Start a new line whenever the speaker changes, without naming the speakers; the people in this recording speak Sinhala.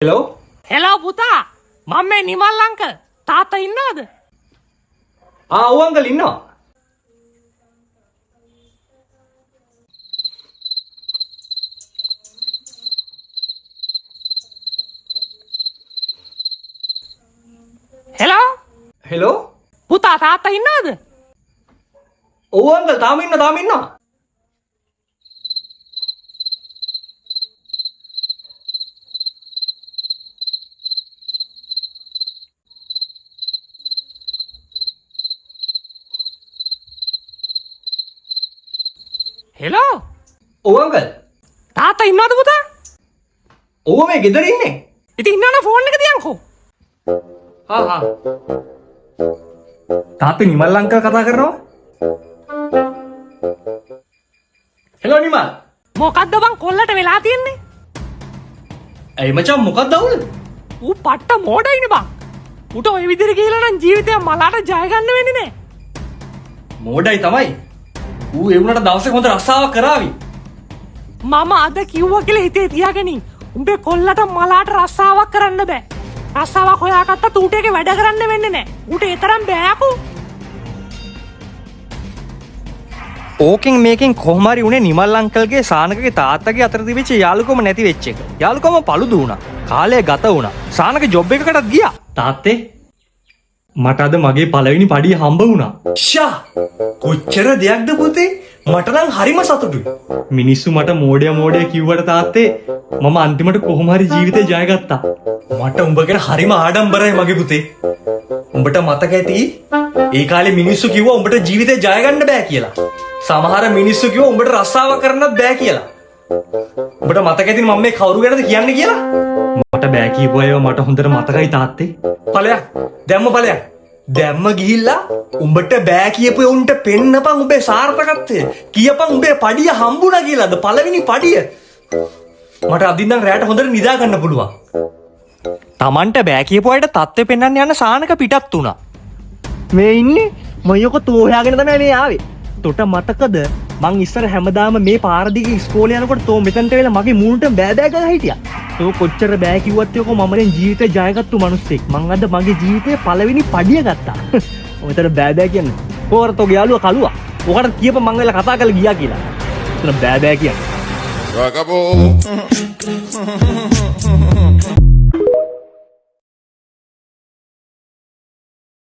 හෙලෝ
හෙලෝ පුතා මම මේ නිමල් අංකල් තාත්තා ඉන්නවද?
ඔව් අංකල් ඉන්නවා.
හෙලෝ පුතා තාත්තා ඉන්නවද?
ඔව් අංකල් තාම ඉන්නවා.
හෙලෝ
ඔව් අංකල්.
තාත්තා ඉන්නවද පුතා?
ඔව් මේ ගෙදර ඉන්නේ.
ඉතින් ඉන්නවනම් ෆෝන් එක තියන්කෝ.
හා තාත්තේ නිමල් අංකල් කතා කරනවා. හෙලෝ නිමල්.
මොකද්ද බං කොල්ලට වෙලා තියෙන්නේ?
ඇයි මචං මොකක්ද අවුල?
ඌ පට්ට මෝඩයිනේ බං. උට ඔය විදිහට ගිහලා නම් ජීවිතය මලාට ජය ගන්න වෙන්නේ නෑ.
මෝඩයි තමයි. ඌ ඒ වුණාට දවසක හොඳ රස්සාවක් කරાવી.
මම අද කිව්වා කියලා හිතේ තියාගනින්. උඹේ කොල්ලට මලාට රස්සාවක් කරන්න බෑ. රස්සාවක් හොයාගත්තා ඌට ඒකේ වැඩ කරන්න වෙන්නේ නෑ. ඌට ඒ තරම් බෑකෝ.
ඕකෙන් මේකෙන් කොහොම හරි උනේ නිමල් අංකල්ගේ සානකගේ තාත්තගේ අතර තිබිච්ච යාළුකම නැති වෙච්ච එක. යාළුකම paludu වුණා. කාලය ගත වුණා. සානක ජොබ් එකකටත් ගියා.
තාත්තේ මට අද මගේ පළවෙනි පඩිය හම්බ වුණා.
ෂා කොච්චර දෙයක්ද පුතේ? මට නම් හරිම සතුටුයි.
මිනිස්සු මට මෝඩය කිව්වට තාත්තේ මම අන්තිමට කොහොම හරි ජීවිතේ ජය ගත්තා.
මට උඹ ගැන හරිම ආඩම්බරයි මගේ පුතේ. උඹට මතක ඇති ඒ කාලේ මිනිස්සු කිව්වා උඹට ජීවිතේ ජය ගන්න බෑ කියලා. සමහර මිනිස්සු කිව්වා උඹට රස්සාව කරන්නත් බෑ කියලා. උඹට මතක ඇතිනේ මම මේ කවුරු ගැනද කියන්නේ කියලා?
මට බෑ කියපු අයව මට හොඳට මතකයි තාත්තේ.
ඵලයක් දැම්ම ගිහිල්ලා උඹට බෑ කියපු උන්ට පෙන්නපන් උඹේ සාර්ථකත්වය. කියපන් උඹේ පඩිය හම්බුණා කියලාද පළවෙනි පඩිය. මට අදින් නම් රැයට හොඳට නිදා ගන්න පුළුවන්. Tamanට බෑ කියපු අයට තත්ත්වෙ පෙන්වන්න යන සානක පිටත් වුණා.
මේ ඉන්නේ මයක තෝහයාගෙන තමයි මේ ආවේ. තොට මතකද මං ඉස්සර හැමදාම මේ පාර දිගේ ඉස්කෝලේ යනකොට තෝ මෙතනට වෙලා මගේ මූණට බෑ ගහලා හිටියා. තෝ කොච්චර බෑ කිව්වත් යකෝ මම දැන් ජීවිතේ ජයගත්තු මිනිස්සෙක්. මං අද මගේ ජීවිතේ පළවෙනි පඩිය ගත්තා. ඔතන බෑ කියන්නේ. කොහොර තෝගේ යාළුවා කළුවා. ඔකට කියපන් මං වෙලා කතා කරලා ගියා කියලා. ඔතන බෑ කියන්නේ.
Rockaboo.